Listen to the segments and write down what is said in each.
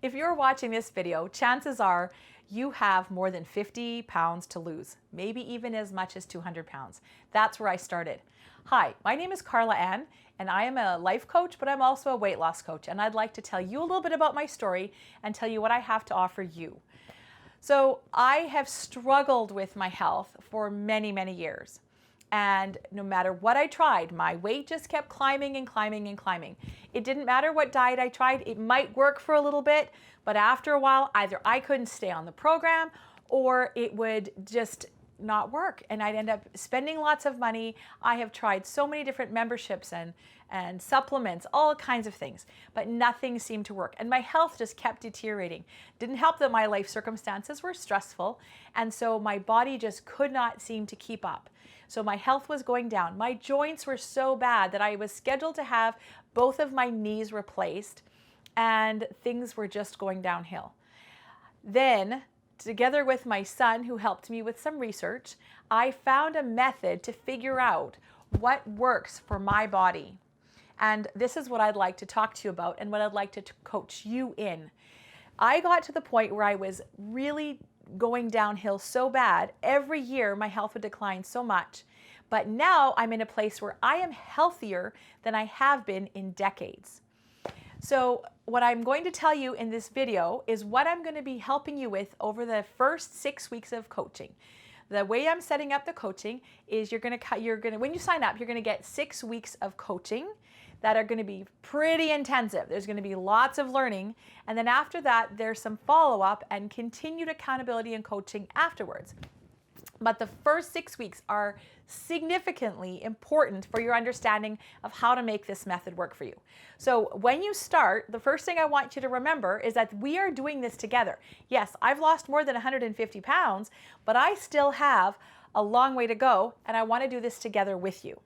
If you're watching this video, chances are you have more than 50 pounds to lose, maybe even as much as 200 pounds. That's where I started. Hi, my name is Carla Anne, and I am a life coach, but I'm also a weight loss coach. And I'd like to tell you a little bit about my story and tell you what I have to offer you. So I have struggled with my health for many, many years. And no matter what I tried, my weight just kept climbing and climbing and climbing. It didn't matter what diet I tried. It might work for a little bit, but after a while, either I couldn't stay on the program or it would just not work. And I'd end up spending lots of money. I have tried so many different memberships and supplements, all kinds of things, but nothing seemed to work. And my health just kept deteriorating. Didn't help that my life circumstances were stressful. And so my body just could not seem to keep up. So my health was going down. My joints were so bad that I was scheduled to have both of my knees replaced, and things were just going downhill. Then, together with my son, who helped me with some research, I found a method to figure out what works for my body. And this is what I'd like to talk to you about and what I'd like to coach you in. I got to the point where I was really going downhill so bad. Every year my health would decline so much. But now I'm in a place where I am healthier than I have been in decades. So what I'm going to tell you in this video is what I'm going to be helping you with over the first 6 weeks of coaching. The way I'm setting up the coaching is when you sign up, you're going to get 6 weeks of coaching that are going to be pretty intensive. There's going to be lots of learning. And then after that, there's some follow-up and continued accountability and coaching afterwards. But the first 6 weeks are significantly important for your understanding of how to make this method work for you. So when you start, the first thing I want you to remember is that we are doing this together. Yes, I've lost more than 150 pounds, but I still have a long way to go, and I want to do this together with you.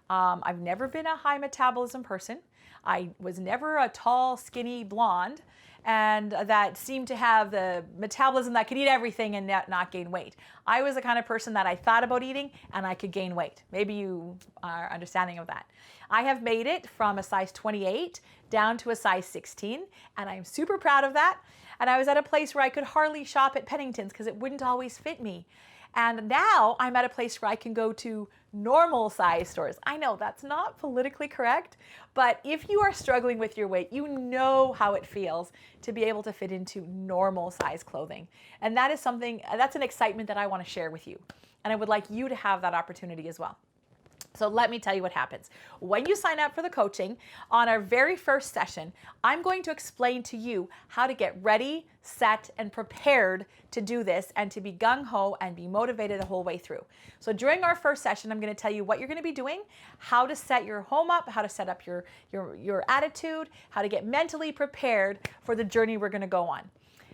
I've never been a high metabolism person. I was never a tall, skinny blonde and that seemed to have the metabolism that could eat everything and not gain weight. I was the kind of person that I thought about eating and I could gain weight. Maybe you are understanding of that. I have made it from a size 28 down to a size 16, and I'm super proud of that. And I was at a place where I could hardly shop at Pennington's because it wouldn't always fit me. And now I'm at a place where I can go to normal size stores. I know that's not politically correct, but if you are struggling with your weight, you know how it feels to be able to fit into normal size clothing. And that is that's an excitement that I want to share with you. And I would like you to have that opportunity as well. So let me tell you what happens. When you sign up for the coaching, on our very first session, I'm going to explain to you how to get ready, set, and prepared to do this and to be gung-ho and be motivated the whole way through. So during our first session, I'm going to tell you what you're going to be doing, how to set your home up, how to set up your attitude, how to get mentally prepared for the journey we're going to go on.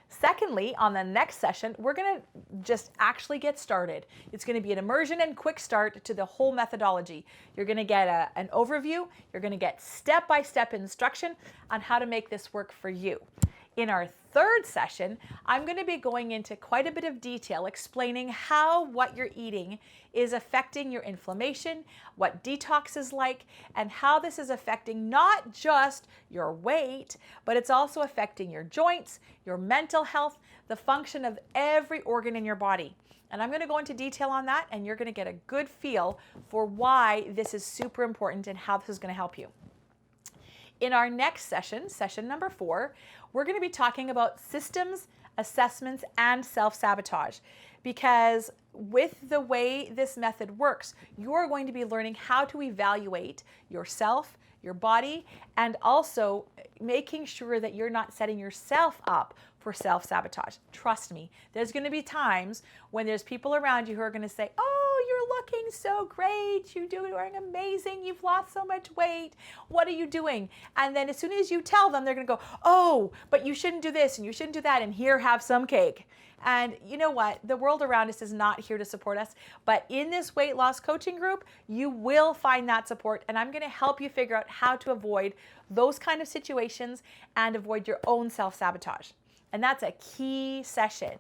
Secondly, on the next session, we're going to just actually get started. It's going to be an immersion and quick start to the whole methodology. You're going to get an overview. You're going to get step-by-step instruction on how to make this work for you. In our third session, I'm going to be going into quite a bit of detail explaining how what you're eating is affecting your inflammation, what detox is like, and how this is affecting not just your weight, but it's also affecting your joints, your mental health, the function of every organ in your body. And I'm going to go into detail on that, and you're going to get a good feel for why this is super important and how this is going to help you. In our next session, session number 4, we're going to be talking about systems, assessments, and self-sabotage. Because with the way this method works, you're going to be learning how to evaluate yourself, your body, and also making sure that you're not setting yourself up for self-sabotage. Trust me, there's going to be times when there's people around you who are going to say, "Oh, you're looking so great. You're doing amazing. You've lost so much weight. What are you doing?" And then as soon as you tell them, they're going to go, "Oh, but you shouldn't do this and you shouldn't do that, and here, have some cake." And you know what? The world around us is not here to support us, but in this weight loss coaching group, you will find that support, and I'm going to help you figure out how to avoid those kind of situations and avoid your own self-sabotage. And that's a key session.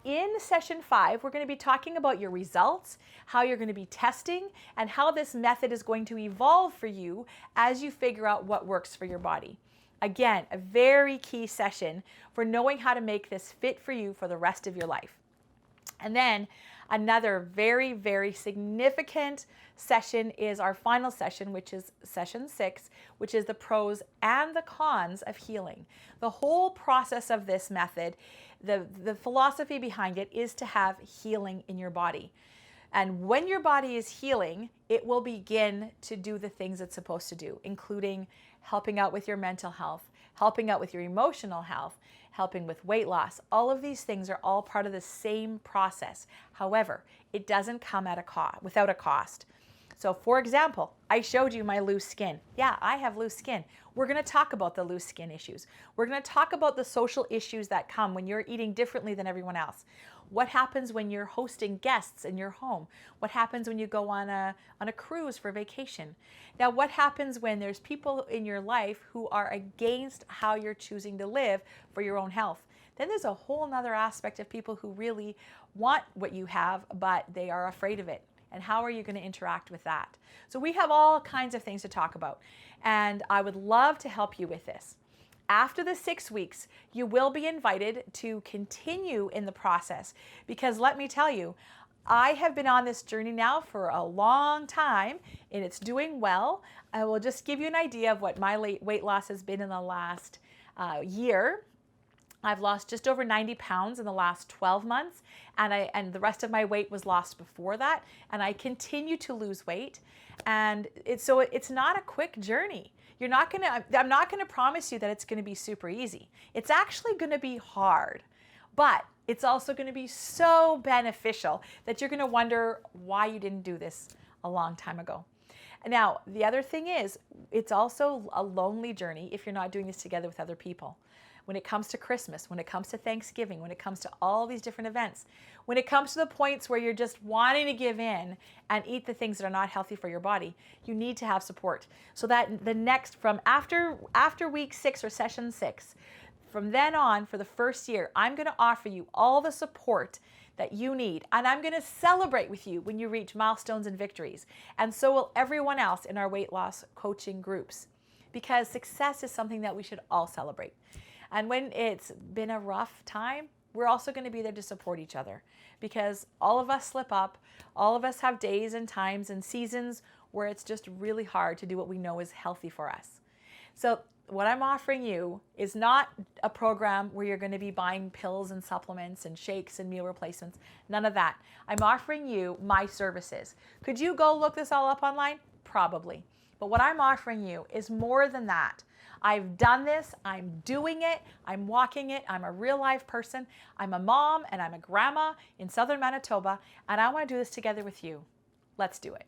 In session 5, we're going to be talking about your results, how you're going to be testing, and how this method is going to evolve for you as you figure out what works for your body. Again, a very key session for knowing how to make this fit for you for the rest of your life. And then another very, very significant session is our final session, which is session 6, which is the pros and the cons of healing. The whole process of this method, the philosophy behind it is to have healing in your body. And when your body is healing, it will begin to do the things it's supposed to do, including helping out with your mental health, helping out with your emotional health, helping with weight loss. All of these things are all part of the same process. However, it doesn't come at a cost, without a cost. So for example, I showed you my loose skin. Yeah, I have loose skin. We're going to talk about the loose skin issues. We're going to talk about the social issues that come when you're eating differently than everyone else. What happens when you're hosting guests in your home? What happens when you go on a cruise for vacation? Now, what happens when there's people in your life who are against how you're choosing to live for your own health? Then there's a whole nother aspect of people who really want what you have, but they are afraid of it. And how are you going to interact with that? So we have all kinds of things to talk about, and I would love to help you with this. After the 6 weeks, you will be invited to continue in the process, because let me tell you, I have been on this journey now for a long time, and it's doing well. I will just give you an idea of what my weight loss has been in the last year. I've lost just over 90 pounds in the last 12 months, and the rest of my weight was lost before that, and I continue to lose weight. And it's not a quick journey. I'm not gonna promise you that it's gonna be super easy. It's actually gonna be hard, but it's also gonna be so beneficial that you're gonna wonder why you didn't do this a long time ago. Now, the other thing is, it's also a lonely journey if you're not doing this together with other people. When it comes to Christmas, when it comes to Thanksgiving, when it comes to all these different events, when it comes to the points where you're just wanting to give in and eat the things that are not healthy for your body, you need to have support. So that the next, from after week 6 or session 6, from then on for the first year, I'm going to offer you all the support that you need. And I'm going to celebrate with you when you reach milestones and victories. And so will everyone else in our weight loss coaching groups, because success is something that we should all celebrate. And when it's been a rough time, we're also going to be there to support each other, because all of us slip up. All of us have days and times and seasons where it's just really hard to do what we know is healthy for us. So what I'm offering you is not a program where you're going to be buying pills and supplements and shakes and meal replacements. None of that. I'm offering you my services. Could you go look this all up online? Probably. But what I'm offering you is more than that. I've done this, I'm doing it, I'm walking it, I'm a real life person, I'm a mom and I'm a grandma in southern Manitoba, and I want to do this together with you. Let's do it.